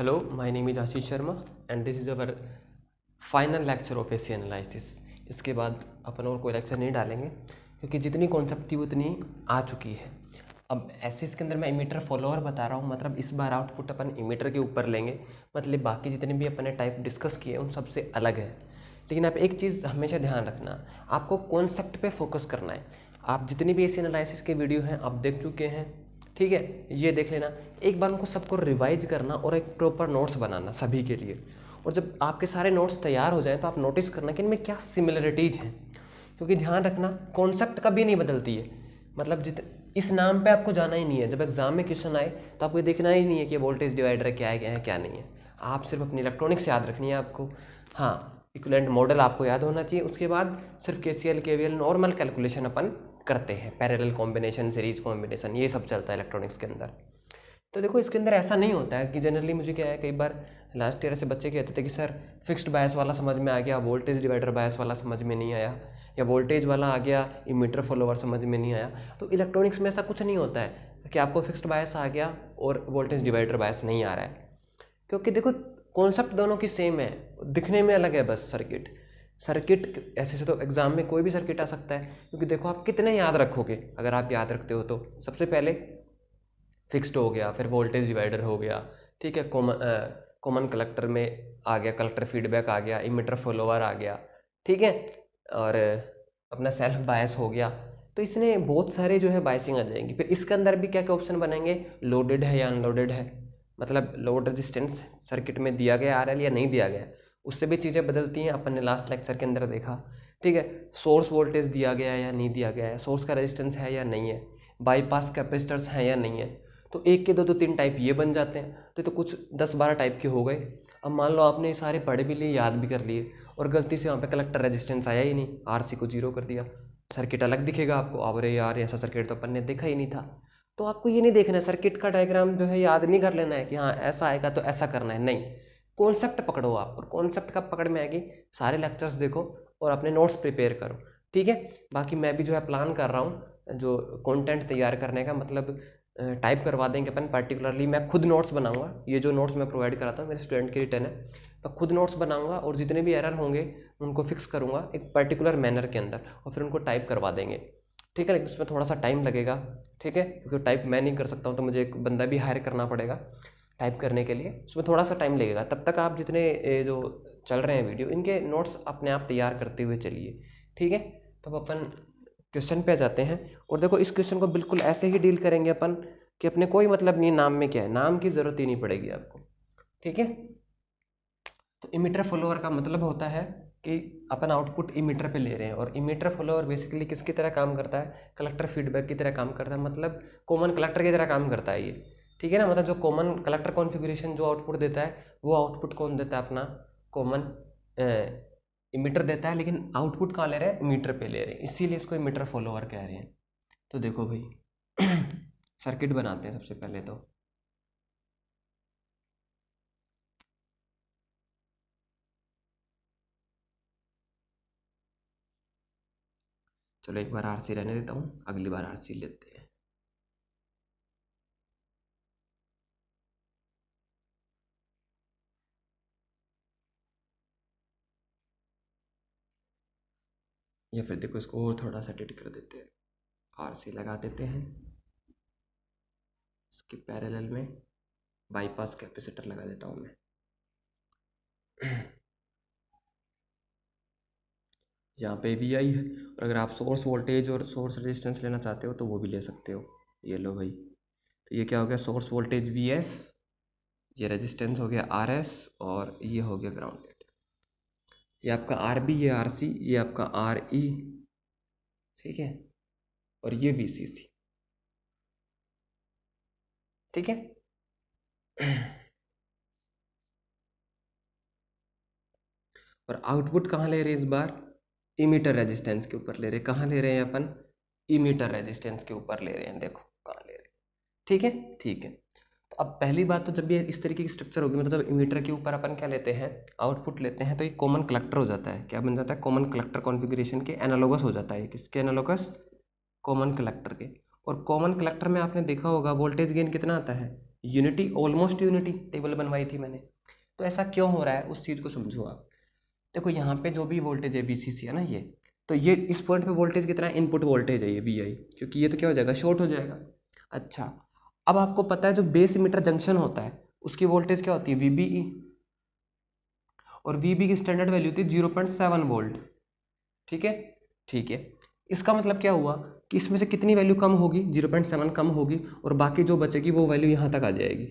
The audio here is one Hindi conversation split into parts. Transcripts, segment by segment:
Hello, my name is Ashish Sharma and this is our final lecture of AC analysis. इसके बाद अपन और कोई लेक्चर नहीं डालेंगे क्योंकि जितनी कॉन्सेप्ट थी उतनी आ चुकी है। अब ऐसे इसके अंदर मैं इमीटर फॉलोअर बता रहा हूँ, मतलब इस बार आउटपुट अपन इमीटर के ऊपर लेंगे, मतलब बाकी जितने भी अपन ने टाइप डिस्कस किए उन सबसे अलग है। लेकिन आप एक चीज़ हमेशा ध्यान रखना, आपको कॉन्सेप्ट पे फोकस करना है। आप जितनी भी एसी एनालिसिस के वीडियो हैं आप देख चुके हैं, ठीक है, ये देख लेना। एक बार उनको सबको रिवाइज करना और एक प्रॉपर नोट्स बनाना सभी के लिए। और जब आपके सारे नोट्स तैयार हो जाएं तो आप नोटिस करना कि इनमें क्या सिमिलरिटीज़ हैं, क्योंकि ध्यान रखना कॉन्सेप्ट कभी नहीं बदलती है। मतलब इस नाम पे आपको जाना ही नहीं है। जब एग्जाम में क्वेश्चन आए तो आपको देखना ही नहीं है कि वोल्टेज डिवाइडर क्या है क्या नहीं है। आप सिर्फ अपनी इलेक्ट्रॉनिक्स याद रखनी है आपको। हाँ, इक्विवेलेंट मॉडल आपको याद होना चाहिए। उसके बाद सिर्फ केसीएल केवीएल नॉर्मल कैलकुलेशन अपन करते हैं, पैरेलल कॉम्बिनेशन, सीरीज कॉम्बिनेशन, ये सब चलता है इलेक्ट्रॉनिक्स के अंदर। तो देखो इसके अंदर ऐसा नहीं होता है कि जनरली मुझे क्या है, कई बार लास्ट ईयर से बच्चे कहते थे कि सर फिक्स्ड बायस वाला समझ में आ गया, वोल्टेज डिवाइडर बायस वाला समझ में नहीं आया, या वोल्टेज वाला आ गया इमीटर फॉलोवर समझ में नहीं आया। तो इलेक्ट्रॉनिक्स में ऐसा कुछ नहीं होता है कि आपको फिक्स्ड बायस आ गया और वोल्टेज डिवाइडर बायस नहीं आ रहा है, क्योंकि देखो कॉन्सेप्ट दोनों की सेम है, दिखने में अलग है बस। सर्किट ऐसे से तो एग्जाम में कोई भी सर्किट आ सकता है, क्योंकि देखो आप कितने याद रखोगे। अगर आप याद रखते हो तो सबसे पहले फिक्स्ड हो गया, फिर वोल्टेज डिवाइडर हो गया, ठीक है, कॉमन कलेक्टर में आ गया, कलेक्टर फीडबैक आ गया, इमीटर फॉलोवर आ गया, ठीक है, और अपना सेल्फ बायस हो गया। तो इसमें बहुत सारे जो है बायसिंग आ जाएंगी। फिर इसके अंदर भी क्या क्या ऑप्शन बनेंगे, लोडेड है या अनलोडेड है, मतलब लोड रेजिस्टेंस सर्किट में दिया गया आरएल या नहीं दिया गया, उससे भी चीज़ें बदलती हैं, अपन ने लास्ट लेक्चर के अंदर देखा, ठीक है। सोर्स वोल्टेज दिया गया है या नहीं दिया गया है, सोर्स का रेजिस्टेंस है या नहीं है, बाईपास कैपेसिटर्स हैं या नहीं है। तो एक के दो तो तीन टाइप ये बन जाते हैं। तो कुछ 10-12 टाइप के हो गए। अब मान लो आपने सारे पढ़े भी लिए, याद भी कर लिए, और गलती से वहाँ पे कलेक्टर रेजिस्टेंस आया ही नहीं, आरसी को 0 कर दिया, सर्किट अलग दिखेगा आपको। अरे यार ऐसा सर्किट तो अपन ने देखा ही नहीं था। तो आपको ये नहीं देखना है, सर्किट का डायग्राम जो है याद नहीं कर लेना है कि हाँ ऐसा आएगा तो ऐसा करना है, नहीं। कॉन्सेप्ट पकड़ो आप, और कॉन्सेप्ट कब पकड़ में आएगी, सारे लेक्चर्स देखो और अपने नोट्स प्रिपेयर करो, ठीक है। बाकी मैं भी जो है प्लान कर रहा हूँ जो कंटेंट तैयार करने का, मतलब टाइप करवा देंगे अपन पर्टिकुलरली। मैं खुद नोट्स बनाऊंगा, ये जो नोट्स मैं प्रोवाइड कराता हूँ मेरे स्टूडेंट के रिटर्न है, मैं खुद नोट्स बनाऊंगा और जितने भी एरर होंगे उनको फिक्स करूंगा एक पर्टिकुलर मैनर के अंदर, और फिर उनको टाइप करवा देंगे, ठीक है। लेकिन उसमें थोड़ा सा टाइम लगेगा, ठीक है, क्योंकि टाइप मैं नहीं कर सकता हूँ, तो मुझे एक बंदा भी हायर करना पड़ेगा टाइप करने के लिए, उसमें थोड़ा सा टाइम लगेगा। तब तक आप जितने जो चल रहे हैं वीडियो, इनके नोट्स अपने आप तैयार करते हुए चलिए, ठीक है। तो अब अपन क्वेश्चन पे आ जाते हैं। और देखो इस क्वेश्चन को बिल्कुल ऐसे ही डील करेंगे अपन कि अपने कोई मतलब नहीं नाम में क्या है, नाम की जरूरत ही नहीं पड़ेगी आपको, ठीक है। तो इमीटर फॉलोअर का मतलब होता है कि अपन आउटपुट इमीटर पे ले रहे हैं, और इमीटर फॉलोअर बेसिकली किसकी तरह काम करता है, कलेक्टर फीडबैक की तरह काम करता है, मतलब कॉमन कलेक्टर की तरह काम करता है ये, ठीक है ना। मतलब जो कॉमन कलेक्टर कॉन्फ़िगरेशन जो आउटपुट देता है, वो आउटपुट कौन देता है, अपना कॉमन इमीटर देता है। लेकिन आउटपुट कहाँ ले रहे हैं, इमीटर पे ले रहे हैं, इसीलिए इसको इमीटर फॉलोअर कह रहे हैं। तो देखो भाई सर्किट बनाते हैं सबसे पहले तो। चलो एक बार आरसी रहने देता हूँ, अगली बार आरसी लेते हैं। या फिर देखो इसको और थोड़ा सा एडिट कर देते हैं, आरसी लगा देते हैं, इसके पैरेलल में बाईपास कैपेसिटर लगा देता हूँ मैं। यहाँ पे वी आई है, और अगर आप सोर्स वोल्टेज और सोर्स रेजिस्टेंस लेना चाहते हो तो वो भी ले सकते हो। ये लो भाई, तो ये क्या हो गया, सोर्स वोल्टेज वी एस, ये रेजिस्टेंस हो गया आर एस, और ये हो गया ग्राउंडेड। ये आपका आर बी, ये आर सी, ये आपका आर ई, ठीक है, और ये वी सी सी, ठीक है। और आउटपुट कहाँ ले रहे हैं इस बार, इमीटर रेजिस्टेंस के ऊपर ले रहे हैं। कहाँ ले रहे हैं अपन, इमीटर रेजिस्टेंस के ऊपर ले रहे हैं, देखो कहाँ ले रहे हैं, ठीक है, ठीक है। तो अब पहली बात तो जब ये इस तरीके की स्ट्रक्चर होगी, मतलब इमीटर के ऊपर अपन क्या लेते हैं, आउटपुट लेते हैं, तो ये कॉमन कलेक्टर हो जाता है। क्या बन जाता है, कॉमन कलेक्टर कॉन्फ़िगरेशन के एनालोगस हो जाता है। किसके एनालोगस, कॉमन कलेक्टर के। और कॉमन कलेक्टर में आपने देखा होगा वोल्टेज गेन कितना आता है, यूनिटी, ऑलमोस्ट यूनिटी टेबल बनवाई थी मैंने। तो ऐसा क्यों हो रहा है उस चीज़ को समझो आप। देखो यहाँ पे जो भी वोल्टेज है VCC है ना ये, तो ये इस पॉइंट पे वोल्टेज कितना है, इनपुट वोल्टेज है ये VI, क्योंकि ये तो क्या हो जाएगा, शॉर्ट हो जाएगा। अच्छा, अब आपको पता है जो बेस इमीटर जंक्शन होता है उसकी वोल्टेज क्या होती है, VBE, और VB की स्टैंडर्ड वैल्यू थी 0.7 वोल्ट। ठीक है, ठीक है। इसका मतलब क्या हुआ कि इसमें से कितनी वैल्यू कम होगी, 0.7 कम होगी, और बाकी जो बचेगी वो वैल्यू यहाँ तक आ जाएगी,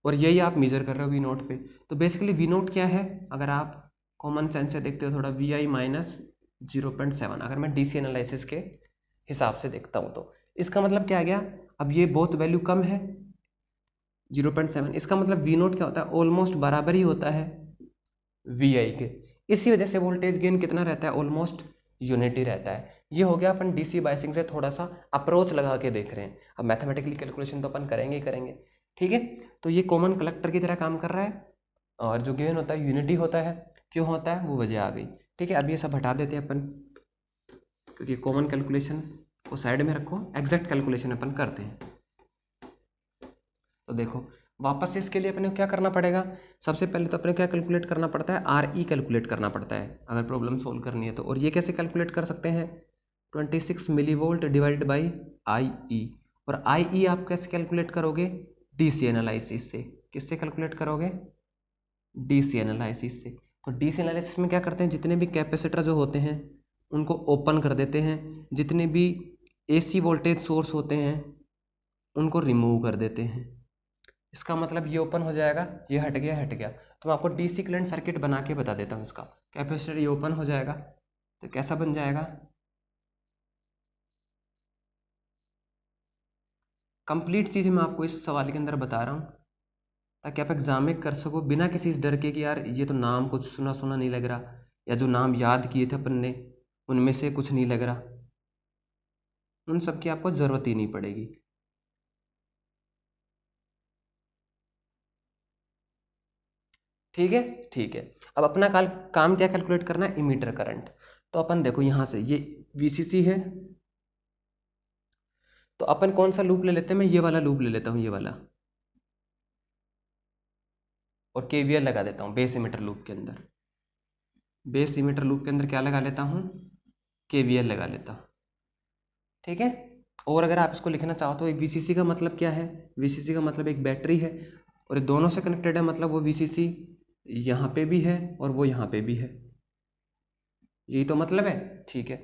और यही आप मेजर कर रहे हो वी नोट पे। तो बेसिकली वी नोट क्या है, अगर आप कॉमन सेंस से देखते हो थोड़ा, VI माइनस 0.7, अगर मैं DC एनालिसिस के हिसाब से देखता हूँ तो इसका मतलब क्या आ गया, अब ये बहुत वैल्यू कम है 0.7, इसका मतलब वी नोट क्या होता है, ऑलमोस्ट बराबर ही होता है VI के। इसी वजह से वोल्टेज गेन कितना रहता है, ऑलमोस्ट यूनिटी रहता है। ये हो गया अपन DC बायसिंग से थोड़ा सा अप्रोच लगा के देख रहे हैं। अब मैथमेटिकली कैलकुलेशन तो अपन करेंगे ही करेंगे। ठीक है, तो ये कॉमन कलेक्टर की तरह काम कर रहा है, और जो गेन होता है यूनिटी होता है। क्यों होता है वो वजह आ गई। ठीक है, अब ये सब हटा देते हैं अपन, क्योंकि कॉमन कैलकुलेशन को साइड में रखो, एग्जैक्ट कैलकुलेशन अपन करते हैं। तो देखो वापस से इसके लिए अपने को क्या करना पड़ेगा, सबसे पहले तो अपने क्या कैलकुलेट करना पड़ता है, RE कैलकुलेट करना पड़ता है अगर प्रॉब्लम सोल्व करनी है तो। और ये कैसे कैलकुलेट कर सकते हैं, 26 मिलीवोल्ट डिवाइडेड बाई IE। और IE आप कैसे कैलकुलेट करोगे, DC एनालिसिस से। किससे कैलकुलेट करोगे, DC एनालिसिस से। तो DC एनालिसिस में क्या करते हैं, जितने भी कैपेसिटर जो होते हैं उनको ओपन कर देते हैं, जितने भी AC वोल्टेज सोर्स होते हैं उनको रिमूव कर देते हैं। इसका मतलब ये ओपन हो जाएगा, ये हट गया, हट गया। तो मैं आपको DC करंट सर्किट बना के बता देता हूँ इसका। कैपेसिटर ये ओपन हो जाएगा तो कैसा बन जाएगा, कंप्लीट चीज़ मैं आपको इस सवाल के अंदर बता रहा हूँ ताकि आप एग्जाम में कर सको बिना किसी इस डर के कि यार ये तो नाम कुछ सुना सुना नहीं लग रहा, या जो नाम याद किए थे अपन ने उनमें से कुछ नहीं लग रहा। उन सब की आपको ज़रूरत ही नहीं पड़ेगी। ठीक है, ठीक है। अब अपना काम क्या कैलकुलेट करना है, इमीटर करंट। तो अपन देखो यहाँ से ये VCC है, तो अपन कौन सा लूप ले लेते हैं, मैं ये वाला लूप ले लेता हूँ, ये वाला, और KVL लगा देता हूँ बेस इमीटर लूप के अंदर। बेस इमीटर लूप के अंदर क्या लगा लेता हूँ, KVL लगा लेता हूँ। ठीक है, और अगर आप इसको लिखना चाहो तो VCC का मतलब क्या है, VCC का मतलब एक बैटरी है, और ये दोनों से कनेक्टेड है, मतलब वो VCC यहाँ पे भी है और वो यहाँ पे भी है, यही तो मतलब है। ठीक है,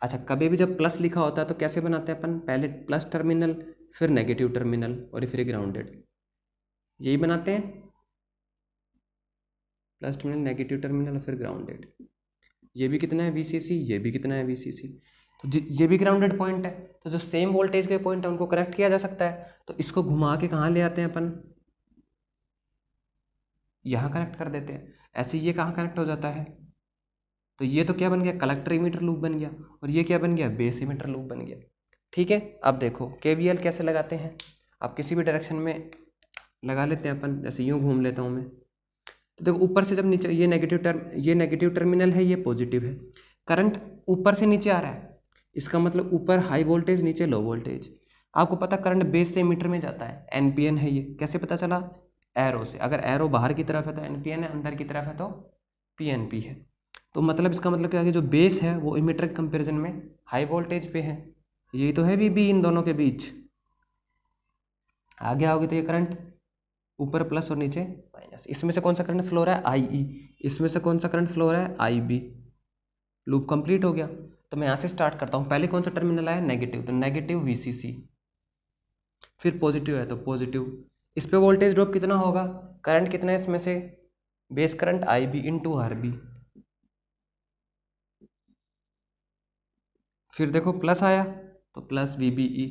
अच्छा, कभी भी जब प्लस लिखा होता है तो कैसे बनाते हैं अपन, पहले प्लस टर्मिनल, फिर नेगेटिव टर्मिनल, और फिर ग्राउंडेड, यही बनाते हैं, प्लस टर्मिनल, नेगेटिव टर्मिनल और फिर ग्राउंडेड। ये भी कितना है VCC, ये भी कितना है VCC, तो ये भी ग्राउंडेड पॉइंट है। तो जो सेम वोल्टेज के पॉइंट है उनको कनेक्ट किया जा सकता है, तो इसको घुमा के कहाँ ले आते हैं अपन, यहाँ कनेक्ट कर देते हैं। ऐसे ये कहाँ कनेक्ट हो जाता है, तो ये तो क्या बन गया, कलेक्टर इमीटर लूप बन गया, और ये क्या बन गया, बेस इमीटर लूप बन गया। ठीक है, अब देखो KVL कैसे लगाते हैं, आप किसी भी डायरेक्शन में लगा लेते हैं अपन, जैसे यूँ घूम लेता हूँ मैं, तो देखो ऊपर से जब नीचे, ये नेगेटिव टर्मिनल है, ये पॉजिटिव है, करंट ऊपर से नीचे आ रहा है, इसका मतलब ऊपर हाई वोल्टेज, नीचे लो वोल्टेज। आपको पता करंट बेस से मीटर में जाता है, NPN है ये, कैसे पता चला, एरो से। अगर एरो बाहर की तरफ है तो NPN है, अंदर की तरफ है तो PNP है। तो मतलब इसका मतलब क्या है कि जो बेस है वो इमीटर के कंपेरिजन में हाई वोल्टेज पे है, यही तो है VB इन दोनों के बीच। आगे आओगे तो ये करंट ऊपर प्लस और नीचे माइनस, इसमें से कौन सा करंट फ्लो रहा है, IE, इसमें से कौन सा करंट फ्लो रहा है, IB। लूप कंप्लीट हो गया। तो मैं यहाँ से स्टार्ट करता हूँ, पहले कौन सा टर्मिनल आया, नेगेटिव, तो नेगेटिव VCC, फिर पॉजिटिव है तो पॉजिटिव। इस पे वोल्टेज ड्रॉप कितना होगा, करंट कितना है इसमें से, base current IB into RB। फिर देखो प्लस आया तो प्लस VBE,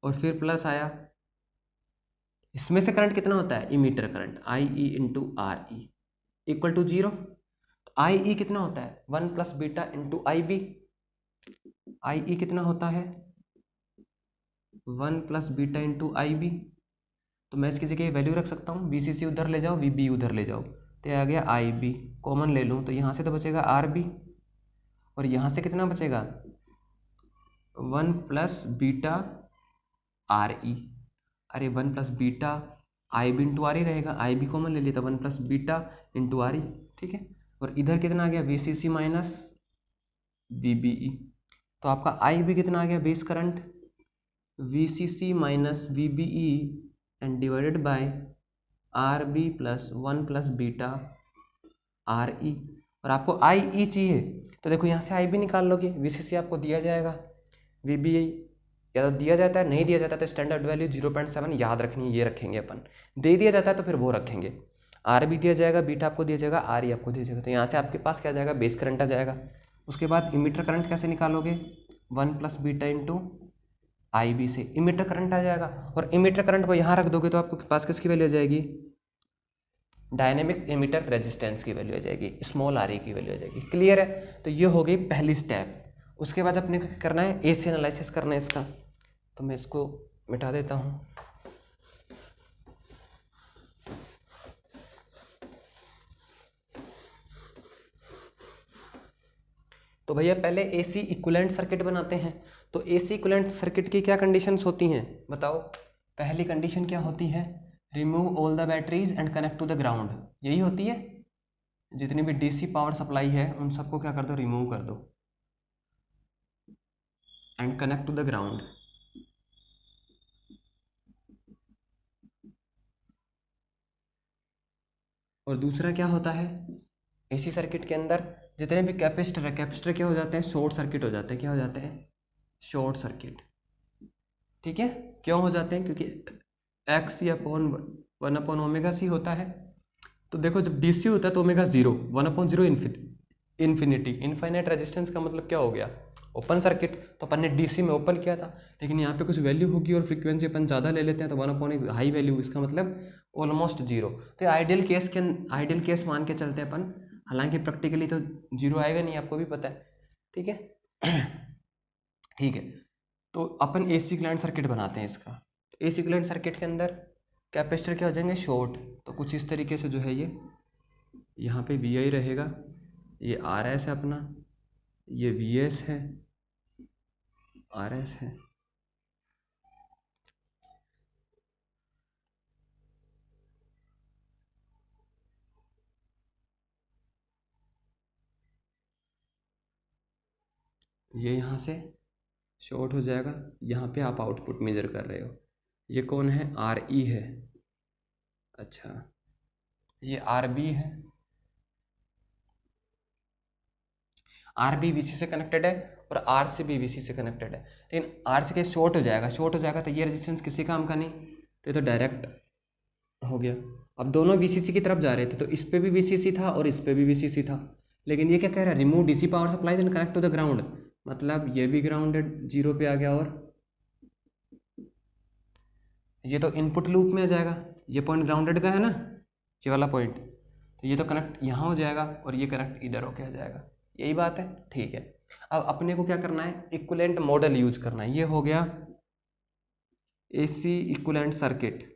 और फिर प्लस आया, इसमें से करंट कितना होता है, emitter current IE into RE equal to 0। IE कितना होता है, 1 plus beta into IB। IE कितना होता है, 1 प्लस बीटा इंटू IB। तो मैं इसकी जगह वैल्यू रख सकता हूँ, VCC उधर ले जाओ, VB उधर ले जाओ, तो आ गया IB, कॉमन ले लूँ तो यहाँ से तो बचेगा RB, और यहाँ से कितना बचेगा, 1 प्लस बीटा RE। अरे 1 plus beta I B into R ही रहेगा, आई बी कॉमन ले लिया तो 1 प्लस बीटा इंटू आर ही, ठीक है। और इधर कितना आ गया, V C C minus V B E. तो आपका आई बी कितना आ गया, base current V C C minus V B E and divided by R B plus 1 plus beta R E. और आपको आई ई चाहिए तो देखो यहाँ से आई बी निकाल लोगे, वी सी सी आपको दिया जाएगा, वी बी आई या तो दिया जाता है, नहीं दिया जाता है तो स्टैंडर्ड वैल्यू 0.7 याद रखनी है, ये रखेंगे अपन। दे दिया जाता है तो फिर वो रखेंगे, आर बी दिया जाएगा, बीटा आपको दिया जाएगा, आर ई आपको दिया जाएगा। तो यहाँ से आपके पास क्या आ जाएगा, बेस करंट आ जाएगा। उसके बाद इमीटर करंट कैसे निकालोगे, 1 plus beta into I B से इमीटर करंट आ जाएगा। और इमीटर करंट को यहाँ रख दोगे तो आपको पास किसकी वैल्यू आ जाएगी, डायनेमिक इमीटर रेजिस्टेंस की वैल्यू आ जाएगी, स्मॉल आर ई की वैल्यू आ जाएगी। क्लियर है, तो ये हो गई पहली स्टेप। उसके बाद अपने को करना है एसी एनालिसिस करना है इसका, तो मैं इसको मिटा देता हूँ। तो भैया पहले एसी इक्विवेलेंट सर्किट बनाते हैं। तो एसी इक्विवेलेंट सर्किट की क्या कंडीशंस होती हैं बताओ। पहली कंडीशन क्या होती है, remove all the batteries and connect to the ground, यही होती है। जितनी भी डीसी पावर सप्लाई है उन सबको क्या कर दो, रिमूव कर दो and connect to the ground. और दूसरा क्या होता है, एसी सर्किट के अंदर जितने भी कैपेसिटर है, कैपेसिटर क्या हो जाते हैं, शॉर्ट सर्किट हो जाते हैं। क्या हो जाते हैं, शॉर्ट सर्किट, ठीक है। क्यों हो जाते हैं, क्योंकि एक्स या अपॉन 1 अपॉन ओमेगा सी होता है। तो देखो जब डीसी होता है तो omega 0, 1 upon 0 infinity, infinite resistance का मतलब क्या हो गया, ओपन सर्किट। तो अपन ने डीसी में ओपन किया था, लेकिन यहाँ पे कुछ वैल्यू होगी और फ्रीक्वेंसी अपन ज़्यादा ले लेते हैं तो 1 अपॉन एक हाई वैल्यू, इसका मतलब ऑलमोस्ट 0। तो आइडियल केस मान के चलते हैं अपन, हालांकि प्रैक्टिकली तो 0 आएगा नहीं, आपको भी पता है, ठीक है। ठीक है, तो अपन एसी इक्विवेलेंट सर्किट बनाते हैं इसका। एसी इक्विवेलेंट सर्किट के अंदर कैपेसिटर क्या हो जाएंगे, शॉर्ट। तो कुछ इस तरीके से जो है ये यहाँ पे वी आई रहेगा, ये आर एस है अपना, ये वी एस है, आर एस है, ये यहाँ से शॉर्ट हो जाएगा। यहाँ पे आप आउटपुट मेजर कर रहे हो, ये कौन है, आर ई है, अच्छा ये आर बी है, आर बी वी सी से कनेक्टेड है और आर सी बी वी सी से कनेक्टेड है। लेकिन आर सी के शॉर्ट हो जाएगा, शॉर्ट हो जाएगा तो ये रेजिस्टेंस किसी काम का नहीं, तो ये तो डायरेक्ट हो गया। अब दोनों वी सी सी की तरफ जा रहे थे, तो इस पे भी वी सी सी था और इस पे भी वी सी सी था। लेकिन ये क्या कह रहा है, remove DC power supply and connect to the ground, मतलब ये भी ग्राउंडेड 0 पे आ गया और ये तो इनपुट लूप में आ जाएगा। ये पॉइंट ग्राउंडेड का है ना, ये वाला पॉइंट, तो ये तो कनेक्ट यहाँ हो जाएगा और ये कनेक्ट इधर होके आ जाएगा। यही बात है, ठीक है। अब अपने को क्या करना है, इक्विवेलेंट मॉडल यूज करना है। ये हो गया एसी इक्विवेलेंट सर्किट।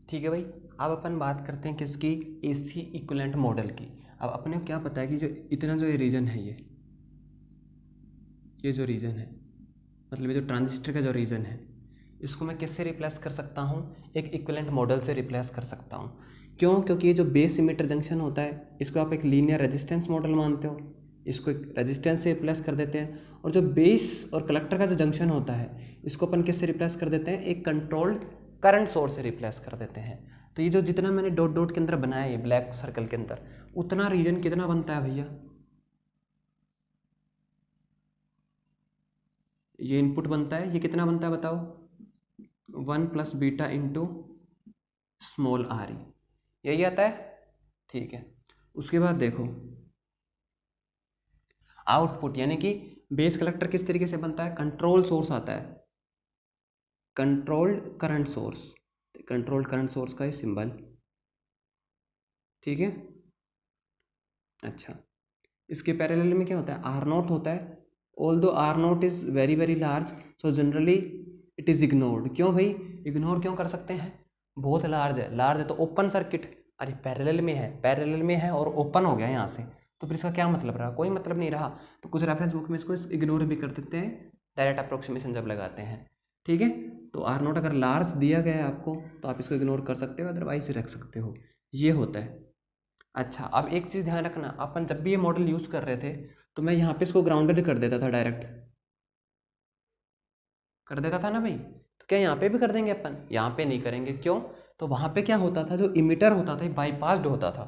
ठीक है भाई, अब अपन बात करते हैं किसकी, एसी इक्विवेलेंट मॉडल की। अब अपने को क्या पता है कि जो इतना जो ये रीजन है, ये जो रीजन है, मतलब ये जो ट्रांजिस्टर का जो रीजन है, इसको मैं किससे रिप्लेस कर सकता हूँ, एक इक्विवेलेंट मॉडल से रिप्लेस कर सकता हूँ। क्यों, क्योंकि ये जो बेस इमिटर जंक्शन होता है इसको आप एक लीनियर रेजिस्टेंस मॉडल मानते हो, इसको एक रेजिस्टेंस से रिप्लेस कर देते हैं। और जो बेस और कलेक्टर का जो जंक्शन होता है इसको अपन किससे रिप्लेस कर देते हैं, एक कंट्रोल्ड करंट सोर्स से रिप्लेस कर देते हैं। तो ये जो जितना मैंने डॉट डॉट के अंदर बनाया है ब्लैक सर्कल के अंदर, उतना रीजन कितना बनता है भैया, ये इनपुट बनता है, ये कितना बनता है बताओ, 1 plus beta into small R ई, यही आता है, ठीक है। उसके बाद देखो आउटपुट, यानी कि बेस कलेक्टर किस तरीके से बनता है, कंट्रोल सोर्स आता है, controlled current source, controlled current source का ही सिंबल, ठीक है। अच्छा, इसके पैरेलल में क्या होता है, आर नॉट होता है। Although R not is very very large, so generally it is ignored. क्यों भाई, इग्नोर क्यों कर सकते हैं, बहुत लार्ज है तो ओपन सर्किट, अरे पैरेलल में है और ओपन हो गया यहाँ से, तो फिर इसका क्या मतलब रहा, कोई मतलब नहीं रहा। तो कुछ रेफरेंस बुक में इसको इग्नोर भी कर देते हैं डायरेक्ट अप्रोक्सीमेशन जब लगाते हैं, ठीक है। तो आर नोट अगर लार्ज दिया गया है आपको तो आप इसको इग्नोर कर सकते हो, अदरवाइज रख सकते हो, ये होता है। अच्छा, अब एक चीज़ ध्यान रखना, अपन जब भी ये मॉडल यूज़ कर रहे थे तो मैं यहाँ पे इसको ग्राउंडेड कर देता था, डायरेक्ट कर देता था ना भाई। तो क्या यहाँ पे भी कर देंगे अपन? यहाँ पे नहीं करेंगे, क्यों? तो वहाँ पे क्या होता था, जो इमीटर होता था बाईपास्ड होता था।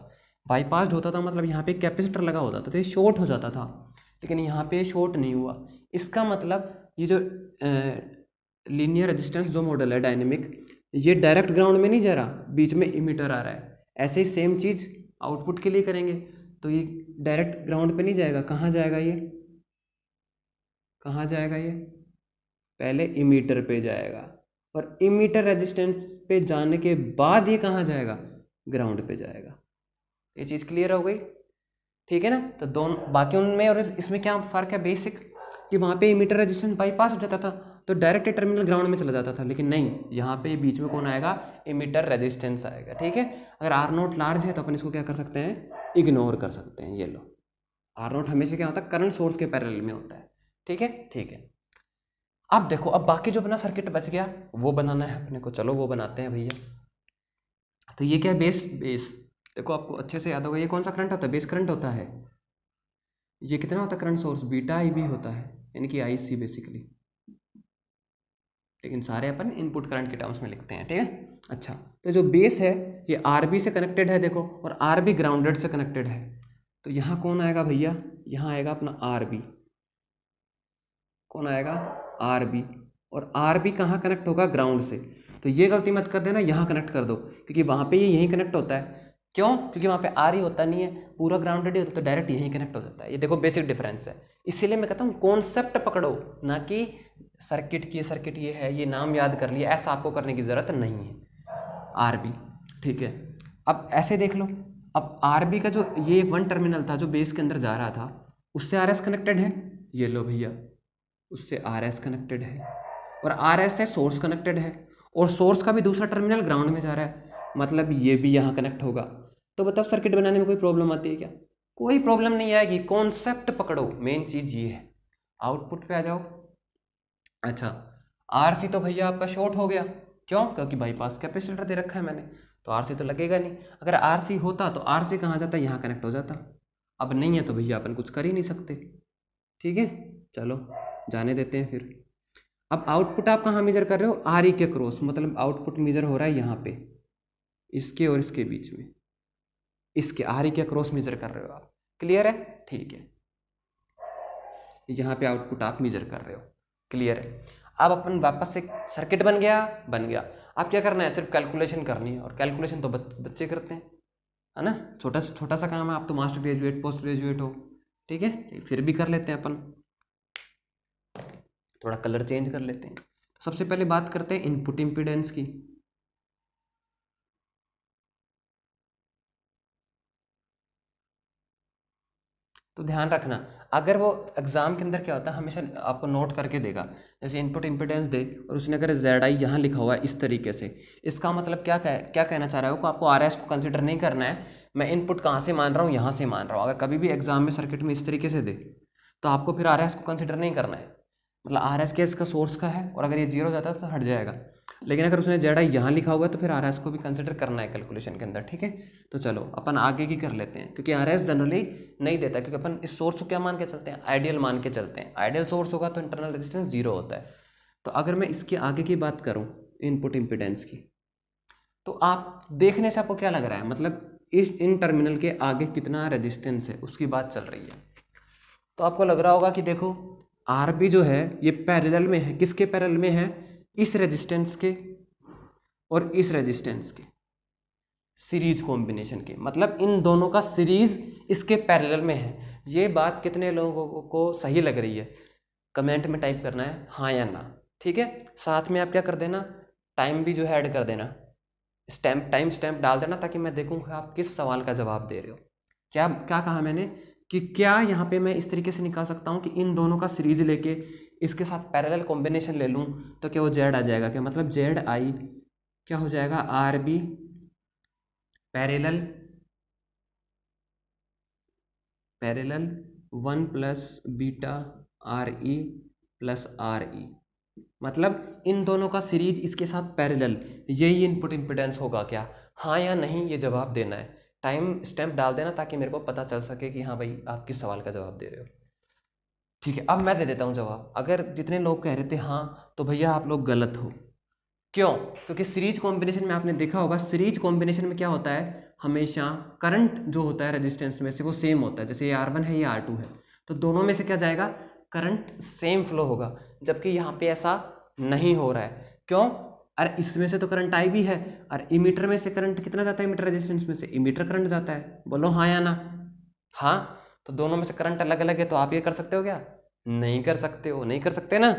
बाईपास्ड होता था मतलब यहाँ पे कैपेसिटर लगा होता था तो ये शॉर्ट हो जाता था, लेकिन यहाँ पे शॉर्ट नहीं हुआ। इसका मतलब ये जो लीनियर रेजिस्टेंस जो मॉडल है डायनेमिक, ये डायरेक्ट ग्राउंड में नहीं जा रहा, बीच में इमीटर आ रहा है। ऐसे ही सेम चीज़ आउटपुट के लिए करेंगे तो ये डायरेक्ट ग्राउंड पे नहीं जाएगा, कहाँ जाएगा ये, कहाँ जाएगा ये, पहले इमीटर पे जाएगा, और इमीटर रेजिस्टेंस पे जाने के बाद ये कहाँ जाएगा, ग्राउंड पे जाएगा। ये चीज़ क्लियर हो गई, ठीक है ना। तो दोनों बाकी उनमें और इसमें क्या फ़र्क है बेसिक, कि वहाँ पे इमीटर रेजिस्टेंस बाईपास हो जाता था तो डायरेक्ट टर्मिनल ग्राउंड में चला जाता था, लेकिन नहीं, यहाँ पे बीच में कौन आएगा, इमीटर रेजिस्टेंस आएगा, ठीक है। अगर आर नोट लार्ज है तो अपन इसको क्या कर सकते हैं, इग्नोर कर सकते हैं। ये लो, आर नोट हमेशा क्या होता है, करंट सोर्स के पैरेलल में होता है, ठीक है, ठीक है। अब देखो, अब बाकी जो अपना सर्किट बच गया वो बनाना है अपने को, चलो वो बनाते हैं भैया। तो ये क्या है, बेस देखो आपको अच्छे से याद होगा, ये कौन सा करंट होता है, बेस करंट होता है। ये कितना होता है current source, beta I B होता है, यानी कि आई सी बेसिकली, लेकिन सारे अपन इनपुट करंट के टर्म्स में लिखते हैं, ठीक है। अच्छा, तो जो बेस है ये आर बी से कनेक्टेड है देखो, और आर बी ग्राउंडेड से कनेक्टेड है, तो यहाँ कौन आएगा भैया, यहाँ आएगा अपना आर बी, कौन आएगा, आर बी, और आर बी कहाँ कनेक्ट होगा, ग्राउंड से। तो ये गलती मत कर देना, यहाँ कनेक्ट कर दो, क्योंकि वहाँ पे ये यहीं कनेक्ट होता है, क्यों, क्योंकि वहाँ पे आर ही होता नहीं है, पूरा ग्राउंडेड ही होता है, तो डायरेक्ट यहीं कनेक्ट हो जाता है। ये देखो बेसिक डिफरेंस है, इसीलिए मैं कहता हूँ कॉन्सेप्ट पकड़ो, ना कि सर्किट ये है, ये नाम याद कर लिया, ऐसा आपको करने की ज़रूरत नहीं है। आर बी, ठीक है। अब ऐसे देख लो, अब आर बी का जो ये वन टर्मिनल था जो बेस के अंदर जा रहा था, उससे आर एस कनेक्टेड है, ये लो भैया, उससे आर एस कनेक्टेड है, और आर एस से सोर्स कनेक्टेड है, और सोर्स का भी दूसरा टर्मिनल ग्राउंड में जा रहा है, मतलब ये भी यहाँ कनेक्ट होगा। तो बताओ सर्किट बनाने में कोई प्रॉब्लम आती है क्या? कोई प्रॉब्लम नहीं आएगी, कॉन्सेप्ट पकड़ो, मेन चीज़ ये है। आउटपुट पे आ जाओ। अच्छा, आरसी तो भैया आपका शॉर्ट हो गया, क्यों, क्योंकि बाईपास कैपेसिटर दे रखा है मैंने, तो आरसी तो लगेगा नहीं। अगर आरसी होता तो आरसी कहाँ जाता, यहाँ कनेक्ट हो जाता। अब नहीं है तो भैया अपन कुछ कर ही नहीं सकते, ठीक है, चलो जाने देते हैं फिर। अब आउटपुट आप कहाँ मेजर कर रहे हो, आर ई के क्रॉस, मतलब आउटपुट मेजर हो रहा है यहाँ पे, इसके और इसके बीच में, इसके आर ई के क्रॉस मेजर कर रहे हो आप, क्लियर है, ठीक है। यहाँ पे आउटपुट आप मेजर कर रहे हो, क्लियर है। अब अपन वापस से सर्किट बन गया। अब क्या करना है, सिर्फ कैलकुलेशन करनी है, और कैलकुलेशन तो बच्चे करते हैं, है ना, छोटा सा काम है। आप तो मास्टर ग्रेजुएट पोस्ट ग्रेजुएट हो, ठीक है, फिर भी कर लेते हैं अपन, थोड़ा कलर चेंज कर लेते हैं। तो सबसे पहले बात करते हैं इनपुट इम्पीडेंस की। तो ध्यान रखना, अगर वो एग्जाम के अंदर क्या होता है, हमेशा आपको नोट करके देगा, जैसे इनपुट इम्पीडेंस दे और उसने अगर जेड आई यहाँ लिखा हुआ है इस तरीके से, इसका मतलब क्या कहना चाह रहा है वो, आपको आर एस को कंसिडर नहीं करना है, मैं इनपुट कहाँ से मान रहा हूँ, यहाँ से मान रहा हूँ। अगर कभी भी एग्जाम में सर्किट में इस तरीके से दे तो आपको फिर आर एस को कंसिडर नहीं करना है, मतलब आर एस के इसका सोर्स का है, और अगर ये जीरो जाता है तो हट जाएगा। लेकिन अगर उसने जेड आई यहाँ लिखा हुआ है तो फिर आर एस को भी कंसिडर करना है कैलकुलेशन के अंदर, ठीक है। तो चलो अपन आगे की कर लेते हैं, क्योंकि आर एस जनरली नहीं देता, क्योंकि अपन इस सोर्स को क्या मान के चलते हैं, आइडियल मान के चलते हैं। आइडियल सोर्स होगा तो इंटरनल रेजिस्टेंस जीरो होता है। तो अगर मैं इसके आगे की बात करूँ इनपुट इम्पिडेंस की, तो आप देखने से आपको क्या लग रहा है, मतलब इन टर्मिनल के आगे कितना रेजिस्टेंस है उसकी बात चल रही है। तो आपको लग रहा होगा कि देखो आर बी जो है ये पैरेलल में है, किसके पैरेलल में है, इस रेजिस्टेंस के और इस रेजिस्टेंस के सीरीज कॉम्बिनेशन के, मतलब इन दोनों का सीरीज इसके पैरेलल में है। ये बात कितने लोगों को सही लग रही है, कमेंट में टाइप करना है हाँ या ना, ठीक है। साथ में आप क्या कर देना, टाइम भी जो है ऐड कर देना, टाइम स्टैम्प डाल देना, ताकि मैं देखूँ आप किस सवाल का जवाब दे रहे हो। क्या क्या कहा मैंने, कि क्या यहाँ पे मैं इस तरीके से निकाल सकता हूँ कि इन दोनों का सीरीज लेके इसके साथ पैरेलल कॉम्बिनेशन ले लूँ तो क्या वो जेड आ जाएगा क्या, मतलब जेड आई क्या हो जाएगा, R B parallel 1 plus beta R E plus R E, मतलब इन दोनों का सीरीज इसके साथ पैरेलल, यही इनपुट इम्पिडेंस होगा क्या, हाँ या नहीं ये जवाब देना है। टाइम स्टैम्प डाल देना ताकि मेरे को पता चल सके कि हाँ भाई आप किस सवाल का जवाब दे रहे हो। ठीक है, अब मैं दे देता हूँ जवाब। अगर जितने लोग कह रहे थे हाँ, तो भैया आप लोग गलत हो। क्यों? क्योंकि सीरीज कॉम्बिनेशन में आपने देखा होगा, सीरीज कॉम्बिनेशन में क्या होता है, हमेशा करंट जो होता है रेजिस्टेंस में से वो सेम होता है। जैसे ये R1 है, ये R2 है, तो दोनों में से क्या जाएगा, करंट सेम फ्लो होगा। जबकि यहाँ पे ऐसा नहीं हो रहा है। क्यों? अरे इसमें से तो करंट आई भी है, और इमीटर में से करंट कितना जाता है, इमीटर रेजिस्टेंस में से इमीटर करंट जाता है। बोलो हाँ या ना। हाँ, तो दोनों में से करंट अलग अलग है, तो आप ये कर सकते हो क्या, नहीं कर सकते हो, नहीं कर सकते ना।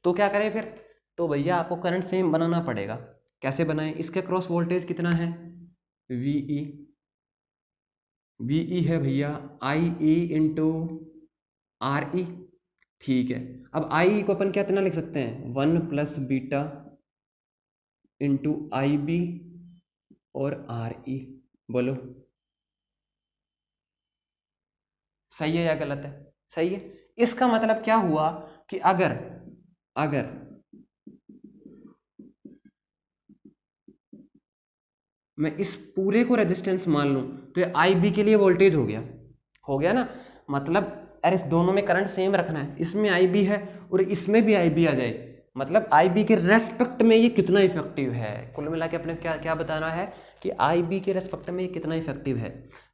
तो क्या करें फिर, तो भैया आपको करंट सेम बनाना पड़ेगा। कैसे बनाएं, इसके क्रॉस वोल्टेज कितना है, वीई, वीई है भैया आई ई इंटू आर ई। ठीक है, अब आई को अपन कितना लिख सकते हैं, 1 plus beta into I B और आर ई। बोलो सही है या गलत है, सही है। इसका मतलब क्या हुआ कि अगर अगर मैं इस पूरे को रेजिस्टेंस मान लूं, तो ये आई बी के लिए वोल्टेज हो गया ना। मतलब अरे इस दोनों में करंट सेम रखना है, इसमें आई बी है और इसमें भी आई बी आ जाए, मतलब आई बी के रेस्पेक्ट में ये कितना इफेक्टिव है। कुल मिला के अपने क्या क्या बताना है कि आई बी के रेस्पेक्ट में ये कितना इफेक्टिव है।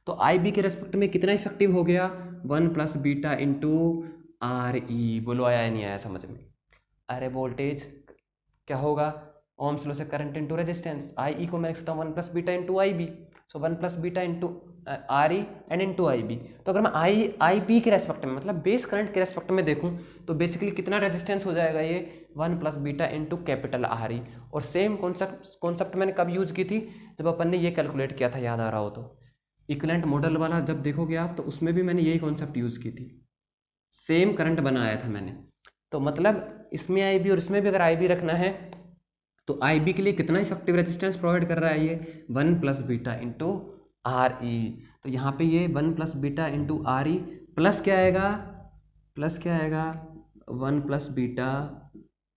तो आई बी के रेस्पेक्ट में कितना इफेक्टिव हो गया, 1 प्लस बीटा इंटू आर ई। बोलो आया नहीं आया समझ में। अरे वोल्टेज क्या होगा, ओम्स लॉ से current into resistance, I E को मैं लिख सकता हूँ 1 plus beta into I B. So 1 plus beta into R E and into I B. तो अगर मैं आई बी के रेस्पेक्ट में, मतलब बेस करंट के रेस्पेक्ट में देखूँ, तो बेसिकली कितना रेजिस्टेंस हो जाएगा ये, 1 plus beta into capital R E. और सेम कॉन्सेप्ट मैंने कब यूज़ की थी, जब अपन ने ये कैलकुलेट किया था, याद आ रहा हो तो। इक्विवेलेंट मॉडल वाला जब देखोगे आप, तो उसमें भी मैंने यही कॉन्सेप्ट यूज़ की थी, सेम करंट बनाया था मैंने। तो मतलब इसमें आई बी और इसमें भी अगर आई बी रखना है, तो आई बी के लिए कितना इफेक्टिव रेजिस्टेंस प्रोवाइड कर रहा है ये, 1 plus beta into R E. तो यहाँ पे ये 1 plus beta into R E plus क्या आएगा, 1 plus beta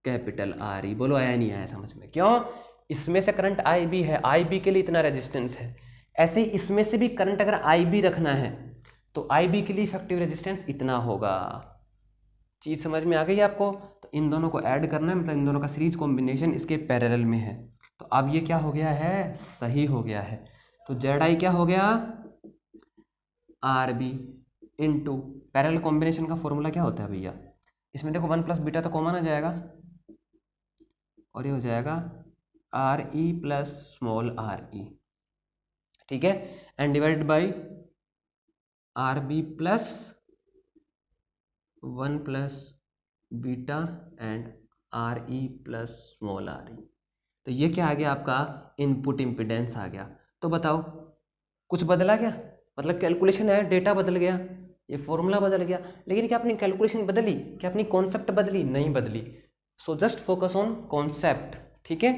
capital R E. बोलो आया नहीं आया समझ में। क्यों? इसमें से करंट आई बी है, आई बी के लिए इतना रेजिस्टेंस है। ऐसे ही इसमें से भी करंट अगर आई बी रखना है, तो आई बी के लिए इफेक्टिव रेजिस्टेंस इतना होगा। चीज समझ में आ गई आपको। तो इन दोनों को ऐड करना है, मतलब इन दोनों का सीरीज कॉम्बिनेशन इसके पैरेलल में है। तो अब ये क्या हो गया है, सही हो गया है। तो जेड आई क्या हो गया, R B into parallel combination का फॉर्मूला क्या होता है भैया, इसमें देखो 1 प्लस बीटा तो कॉमन आ जाएगा, और ये हो जाएगा R E plus small R E. ठीक है, and divide by R B plus 1 plus beta and R E plus small R E. तो ये क्या आ गया आपका, इनपुट इम्पिडेंस आ गया। तो बताओ कुछ बदला क्या, मतलब कैलकुलेशन है, डेटा बदल गया, ये फॉर्मूला बदल गया, लेकिन क्या अपनी कैलकुलेशन बदली, क्या अपनी कॉन्सेप्ट बदली, नहीं बदली। So just focus on concept. ठीक है।